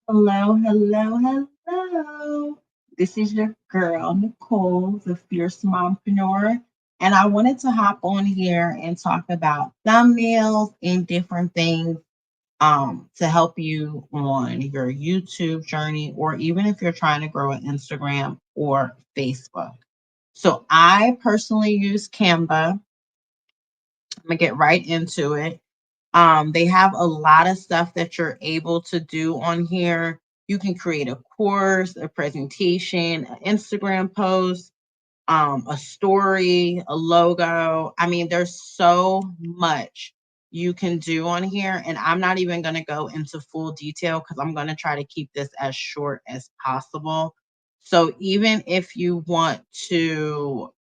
Hello, hello, hello. This is your girl, Nicole, the fierce mompreneur. And I wanted to hop on here and talk about thumbnails and different things to help you on your YouTube journey, or even if you're trying to grow an Instagram or Facebook. So I personally use Canva. I'm gonna get right into it. They have a lot of stuff that you're able to do on here. You can create a course, a presentation, an Instagram post, a story, a logo. I mean, there's so much you can do on here. And I'm not even going to go into full detail because I'm going to try to keep this as short as possible. So even if you want to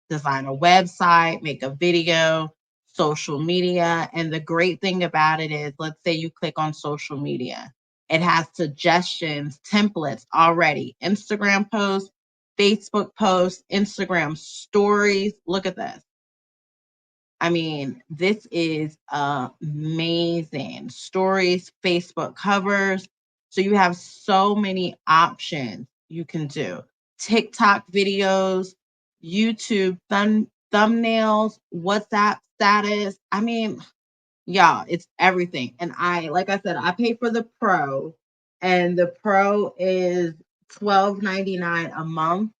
design a website, make a video, social media, and the great thing about it is, let's say you click on social media, it has suggestions, templates already, Instagram posts, Facebook posts, Instagram stories. Look at this. I mean, this is amazing. Stories, Facebook covers. So you have so many options you can do. TikTok videos, YouTube thumbnails, WhatsApp status. I mean, yeah, it's everything. And like I said, I pay for the pro, and the pro is $12.99 a month,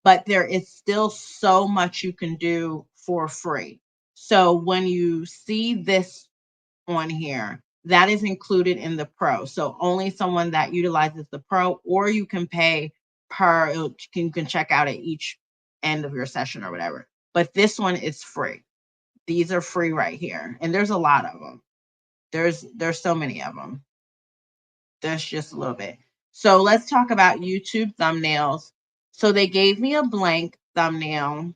but there is still so much you can do for free. So when you see this on here, that is included in the pro. So only someone that utilizes the pro, or you can pay per, you can check out at each end of your session or whatever. But this one is free. These are free right here. And there's a lot of them. There's so many of them. There's just a little bit. So let's talk about YouTube thumbnails. So they gave me a blank thumbnail,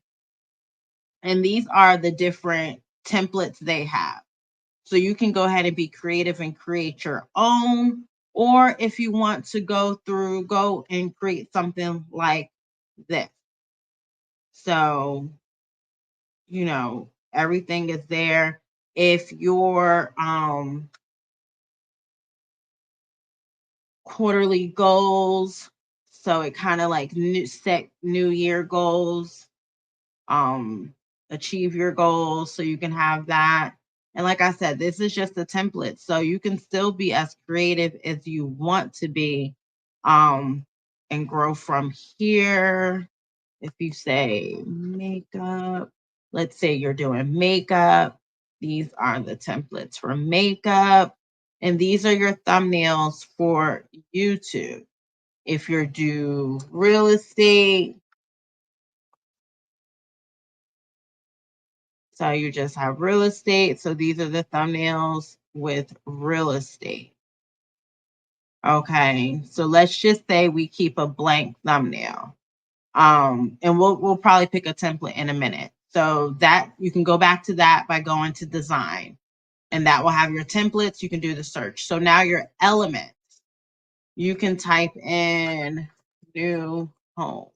and these are the different templates they have. So you can go ahead and be creative and create your own. Or if you want to go and create something like this. So, everything is there. If your quarterly goals, so it kind of like set new year goals, um achieve your goals, so you can have that. And like I said, this is just a template, so you can still be as creative as you want to be, um and grow from here. If you say makeup, let's say you're doing makeup, these are the templates for makeup, and these are your thumbnails for YouTube. If you're do real estate, so you just have real estate. So these are the thumbnails with real estate. Okay. So let's just say we keep a blank thumbnail. And we'll probably pick a template in a minute. So that you can go back to that by going to design, and that will have your templates. You can do the search. So now your elements, you can type in new home.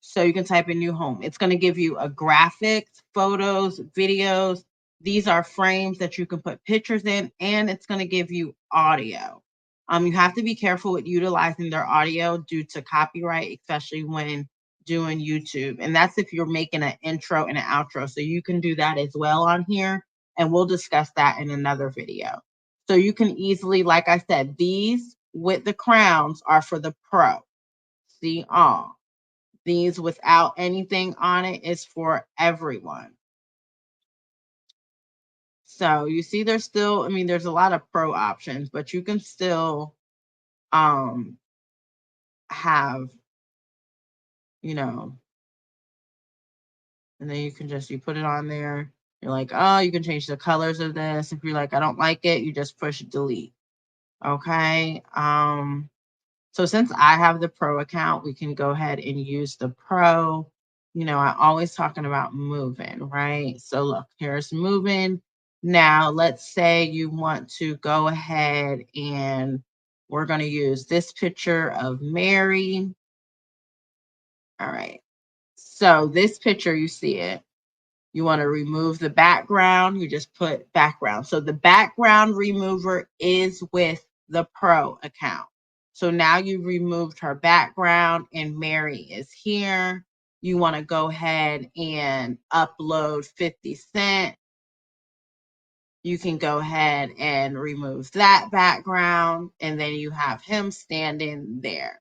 So you can type in new home. It's going to give you a graphics, photos, videos. These are frames that you can put pictures in, and it's going to give you audio. You have to be careful with utilizing their audio due to copyright, especially when doing YouTube. And that's if you're making an intro and an outro. So you can do that as well on here, and we'll discuss that in another video. So you can easily, like I said, these with the crowns are for the pro. See all. These without anything on it is for everyone. So you see there's still, I mean, there's a lot of pro options, but you can still um have, you know, and then you put it on there. You're like, oh, you can change the colors of this. If you're like, I don't like it, you just push delete. Okay. So since I have the pro account, we can go ahead and use the pro. I'm always talking about moving, right? So look, here's moving. Now, let's say you want to go ahead and we're going to use this picture of Mary. All right. So this picture, you see it. You want to remove the background, you just put background. So the background remover is with the pro account. So now you've removed her background and Mary is here. You want to go ahead and upload 50 Cent. You can go ahead and remove that background, and then you have him standing there.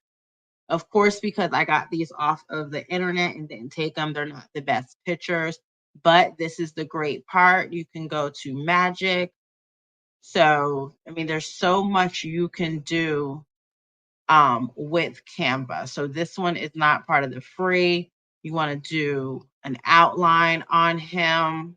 Of course, because I got these off of the internet and didn't take them, they're not the best pictures, but this is the great part. You can go to Magic. So, I mean, there's so much you can do with Canva. So this one is not part of the free. You want to do an outline on him.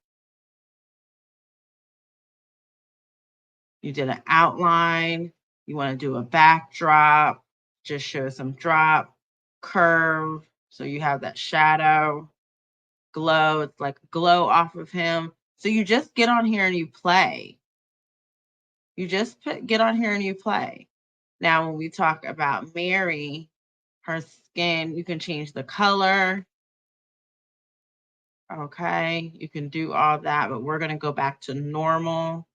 You did an outline. You want to do a backdrop, just show some drop, curve. So you have that shadow, glow. It's like glow off of him. So you just get on here and you play. You just get on here and you play. Now, when we talk about Mary, her skin, you can change the color. Okay, you can do all that, but we're going to go back to normal.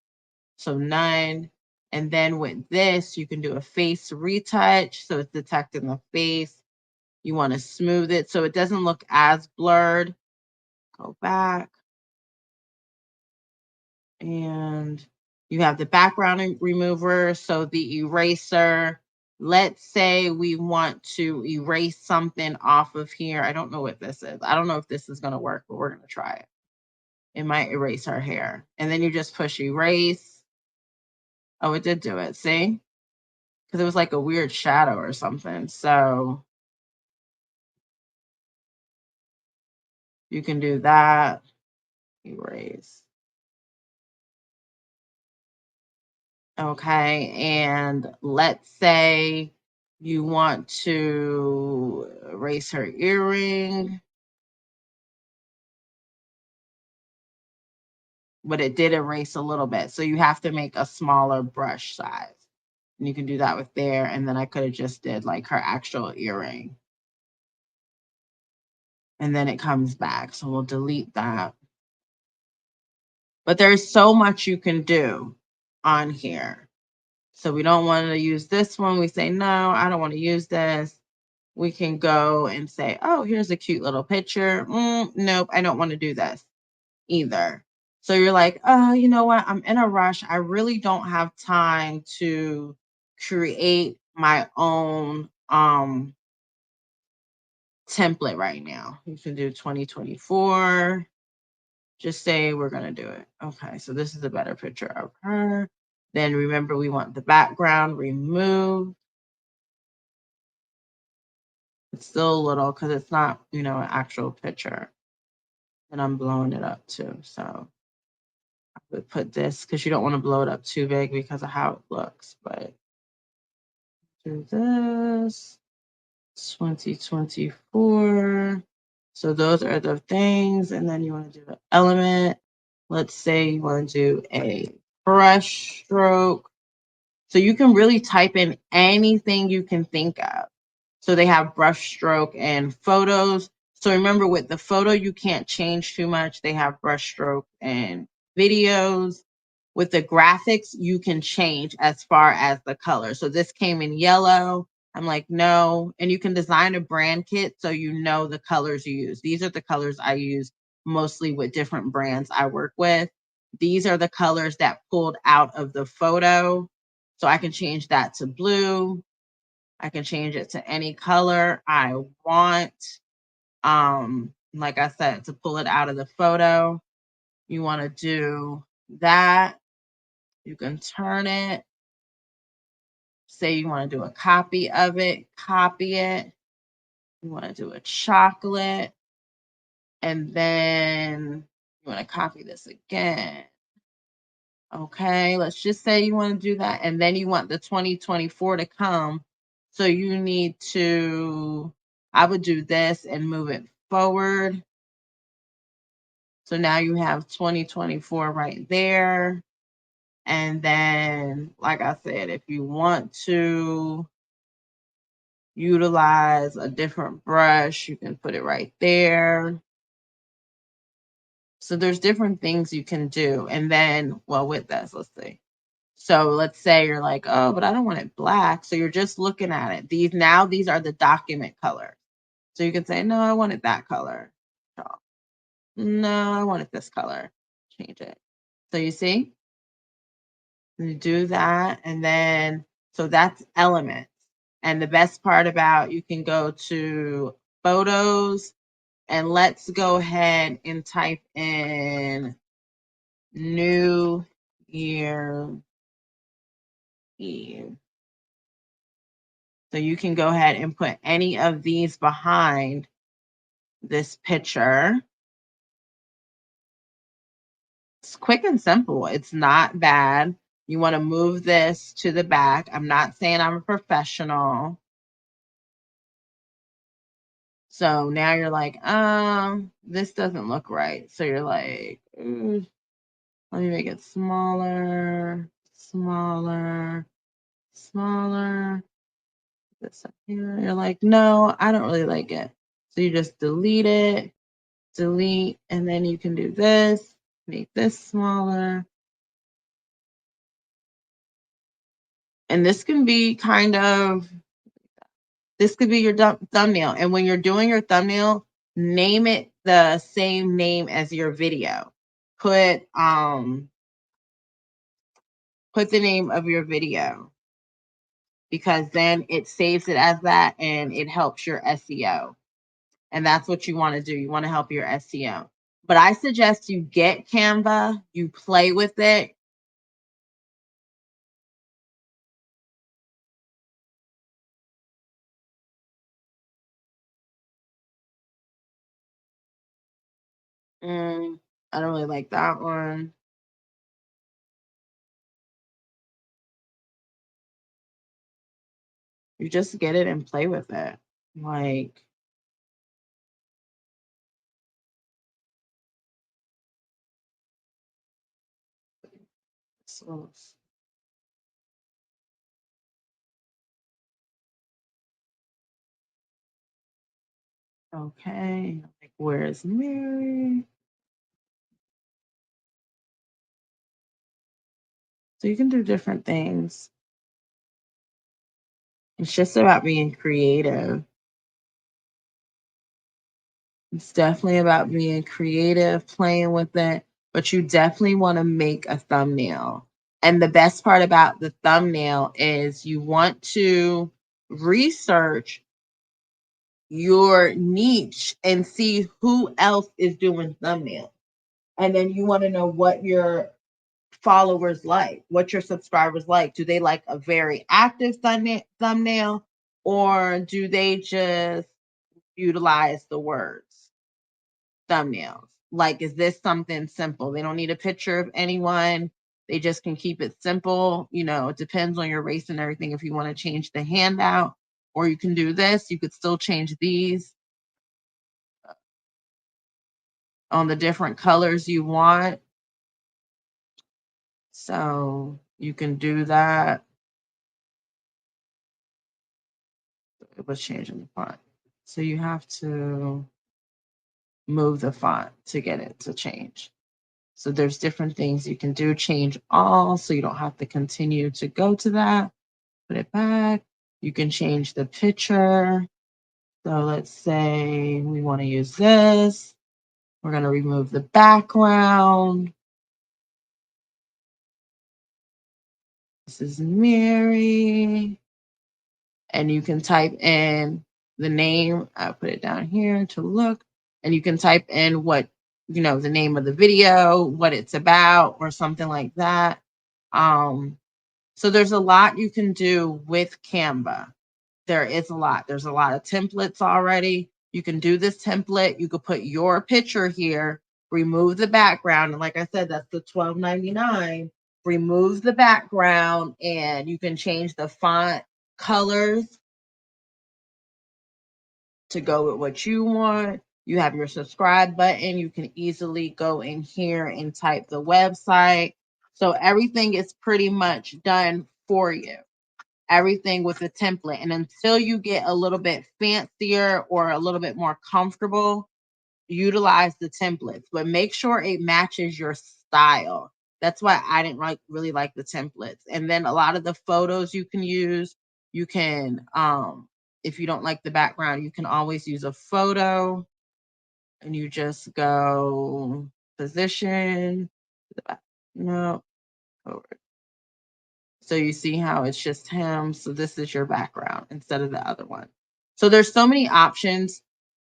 So none. And then with this, you can do a face retouch. So it's detecting the face. You want to smooth it so it doesn't look as blurred. Go back. And you have the background remover. So the eraser, let's say we want to erase something off of here. I don't know what this is. I don't know if this is going to work, but we're going to try it. It might erase her hair. And then you just push erase. Oh, it did do it. See? Because it was like a weird shadow or something. So you can do that. Erase. Okay. And let's say you want to erase her earring, but it did erase a little bit. So you have to make a smaller brush size. And you can do that with there. And then I could have just did like her actual earring. And then it comes back. So we'll delete that. But there's so much you can do on here. So we don't want to use this one. We say, no, I don't want to use this. We can go and say, oh, here's a cute little picture. Nope, I don't want to do this either. So you're like, oh, you know what? I'm in a rush. I really don't have time to create my own template right now. You can do 2024. Just say we're going to do it. Okay, so this is a better picture of her. Then remember, we want the background removed. It's still a little because it's not, an actual picture. And I'm blowing it up too. So I would put this because you don't want to blow it up too big because of how it looks. But do this 2024. So those are the things. And then you want to do an element. Let's say you want to do a brush stroke. So you can really type in anything you can think of. So they have brush stroke and photos. So remember, with the photo, you can't change too much. They have brush stroke and videos. With the graphics, you can change as far as the color. So this came in yellow. I'm like, no. And you can design a brand kit so you know the colors you use. These are the colors I use mostly with different brands I work with. These are the colors that pulled out of the photo. So I can change that to blue. I can change it to any color I want. Like I said, to pull it out of the photo, you want to do that. You can turn it. Say you want to do a copy of it, copy it. You want to do a chocolate. And then you want to copy this again. Okay, let's just say you want to do that. And then you want the 2024 to come. So you need to, I would do this and move it forward. So now you have 2024 right there. And then, like I said, if you want to utilize a different brush, you can put it right there. So there's different things you can do. And then, well, with this, let's see. So let's say you're like, oh, but I don't want it black. So you're just looking at it. These are the document colors. So you can say, no, I want it that color. Oh, no, I want it this color. Change it. So you see, you do that. And then, so that's elements. And the best part about you can go to photos and let's go ahead and type in New Year Eve. So you can go ahead and put any of these behind this picture. It's quick and simple. It's not bad. You want to move this to the back. I'm not saying I'm a professional. So now you're like, this doesn't look right. So you're like, let me make it smaller, smaller, smaller. This up here. You're like, no, I don't really like it. So you just delete it, delete, and then you can do this, make this smaller. And this can be this could be your thumbnail. And when you're doing your thumbnail, name it the same name as your video. Put the name of your video because then it saves it as that and it helps your SEO. And that's what you want to do. You want to help your SEO. But I suggest you get Canva, you play with it. I don't really like that one. You just get it and play with it. Like, so, okay. Like, where's Mary? So you can do different things. It's just about being creative. It's definitely about being creative, playing with it, but you definitely want to make a thumbnail. And the best part about the thumbnail is you want to research your niche and see who else is doing thumbnails. And then you want to know what your followers like, what your subscribers like. Do they like a very active thumbnail or do they just utilize the words thumbnails? Like, is this something simple? They don't need a picture of anyone. They just can keep it simple. It depends on your race and everything. If you want to change the handout, or you can do this, you could still change these on the different colors you want. So you can do that. It was changing the font. So you have to move the font to get it to change. So there's different things you can do. Change all, so you don't have to continue to go to that. Put it back. You can change the picture. So let's say we want to use this. We're going to remove the background. This is Mary. And you can type in the name. I'll put it down here to look. And you can type in the name of the video, what it's about, or something like that. So there's a lot you can do with Canva. There is a lot. There's a lot of templates already. You can do this template. You could put your picture here, remove the background. And like I said, that's the $12.99. Remove the background and you can change the font colors to go with what you want. You have your subscribe button. You can easily go in here and type the website. So everything is pretty much done for you. Everything with a template. And until you get a little bit fancier or a little bit more comfortable, utilize the templates, but make sure it matches your style. That's why I didn't really like the templates. And then a lot of the photos you can use, you can if you don't like the background, you can always use a photo and you just go position, no, over. So you see how it's just him. So this is your background instead of the other one. So there's so many options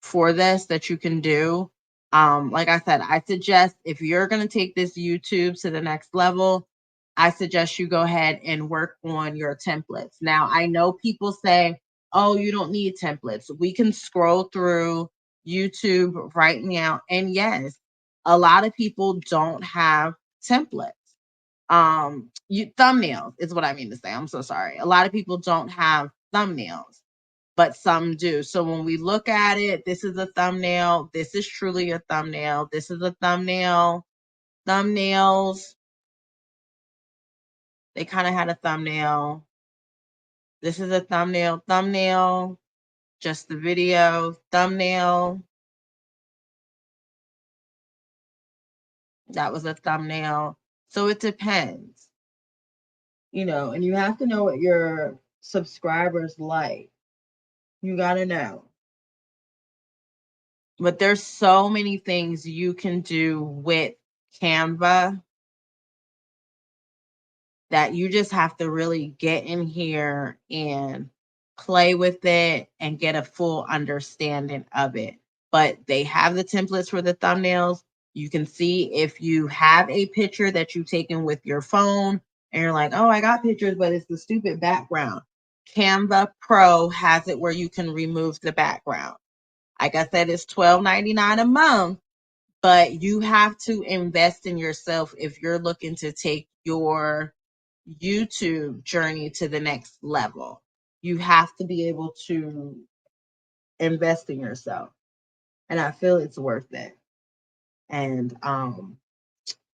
for this that you can do. Like I said, I suggest if you're going to take this YouTube to the next level, I suggest you go ahead and work on your templates. Now, I know people say, oh, you don't need templates. We can scroll through YouTube right now. And yes, a lot of people don't have templates. You thumbnails is what I mean to say. I'm so sorry. A lot of people don't have thumbnails, but some do. So when we look at it, this is a thumbnail. This is truly a thumbnail. This is a thumbnail. Thumbnails, they kind of had a thumbnail. This is a thumbnail. Thumbnail, just the video. Thumbnail, that was a thumbnail. So it depends, and you have to know what your subscribers like. You got to know. But there's so many things you can do with Canva that you just have to really get in here and play with it and get a full understanding of it. But they have the templates for the thumbnails. You can see if you have a picture that you've taken with your phone and you're like, oh, I got pictures, but it's the stupid background. Canva Pro has it where you can remove the background. Like I said, it's $12.99 a month, but you have to invest in yourself if you're looking to take your YouTube journey to the next level. You have to be able to invest in yourself. And I feel it's worth it. And I'm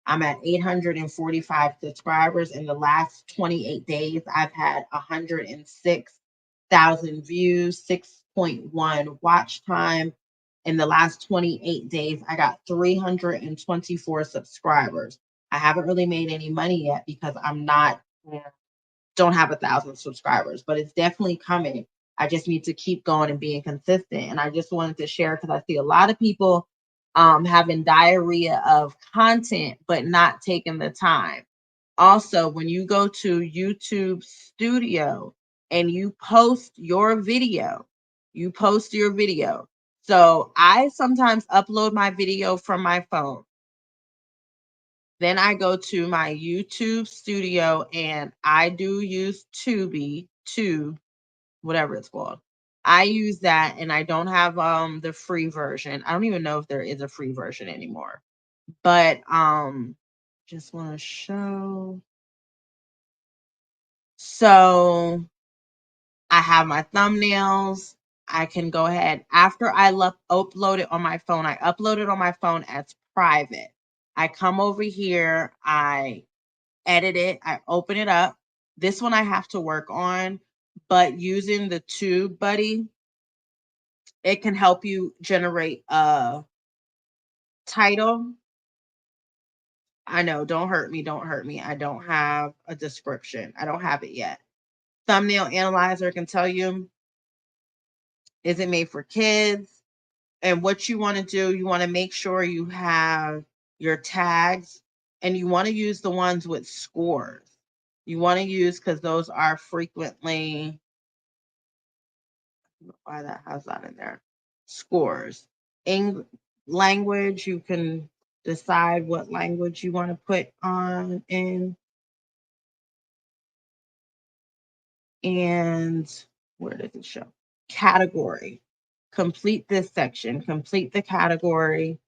at 845 subscribers. In the last 28 days, I've had 106,000 views, 6.1 watch time. In the last 28 days, I got 324 subscribers. I haven't really made any money yet because don't have 1,000 subscribers, but it's definitely coming. I just need to keep going and being consistent. And I just wanted to share because I see a lot of people having diarrhea of content, but not taking the time. Also, when you go to YouTube Studio and you post your video, you post your video. So I sometimes upload my video from my phone. Then I go to my YouTube Studio and I do use Tubi, Tube, whatever it's called. I use that and I don't have the free version. I don't even know if there is a free version anymore. But just want to show. So I have my thumbnails. I can go ahead after I upload it on my phone. I upload it on my phone as private. I come over here, I edit it, I open it up. This one I have to work on, but using the Tube Buddy, it can help you generate a title. I know, don't hurt me, don't hurt me. I don't have a description. I don't have it yet. Thumbnail Analyzer can tell you, is it made for kids? And what you want to do, you want to make sure you have your tags and you want to use the ones with scores. You want to use because those are frequently, why that has that in there, scores. Language, you can decide what language you want to put on in. And where does it show? Category. Complete this section, complete the category.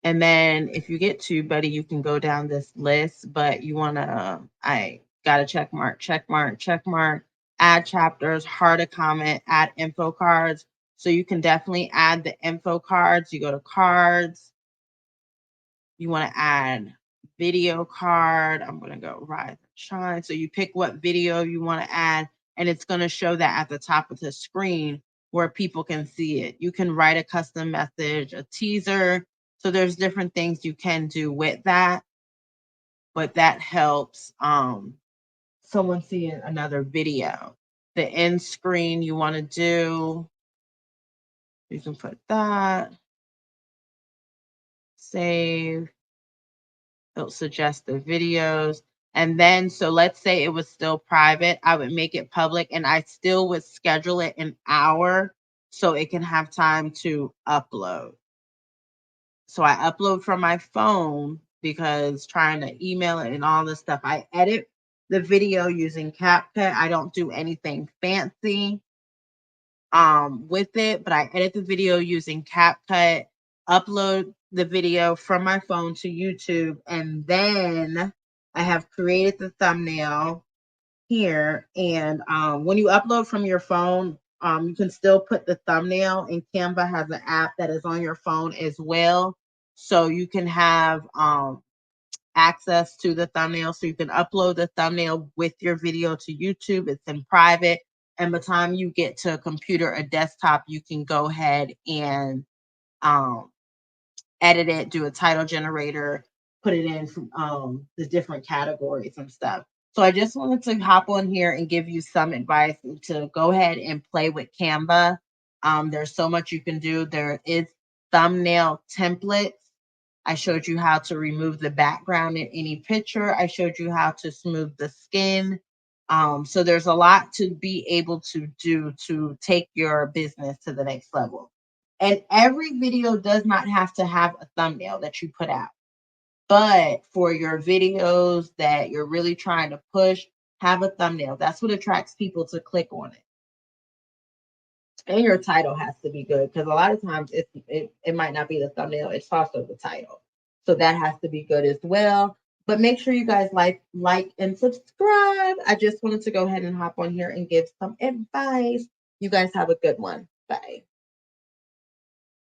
And then if you get to Buddy, you can go down this list, but you want to, I got a check mark, check mark, check mark, add chapters, heart a comment, add info cards. So you can definitely add the info cards. You go to cards, you want to add video card. I'm going to go rise and shine. So you pick what video you want to add, and it's going to show that at the top of the screen where people can see it. You can write a custom message, a teaser. So there's different things you can do with that, but that helps someone see another video. The end screen you want to do, you can put that, save, it'll suggest the videos. And then, so let's say it was still private, I would make it public and I still would schedule it an hour so it can have time to upload. So I upload from my phone because trying to email it and all this stuff, I edit the video using CapCut. I don't do anything fancy with it, but I edit the video using CapCut, upload the video from my phone to YouTube, and then I have created the thumbnail here. And when you upload from your phone, you can still put the thumbnail, and Canva has an app that is on your phone as well. So you can have access to the thumbnail. So you can upload the thumbnail with your video to YouTube. It's in private. And by the time you get to a computer or desktop, you can go ahead and um, edit it, do a title generator, put it in from the different categories and stuff. So I just wanted to hop on here and give you some advice to go ahead and play with Canva. There's so much you can do. There is thumbnail templates. I showed you how to remove the background in any picture. I showed you how to smooth the skin. So there's a lot to be able to do to take your business to the next level. And every video does not have to have a thumbnail that you put out. But for your videos that you're really trying to push, have a thumbnail. That's what attracts people to click on it. And your title has to be good because a lot of times it might not be the thumbnail, it's also the title. So that has to be good as well. But make sure you guys like, and subscribe. I just wanted to go ahead and hop on here and give some advice. You guys have a good one. Bye.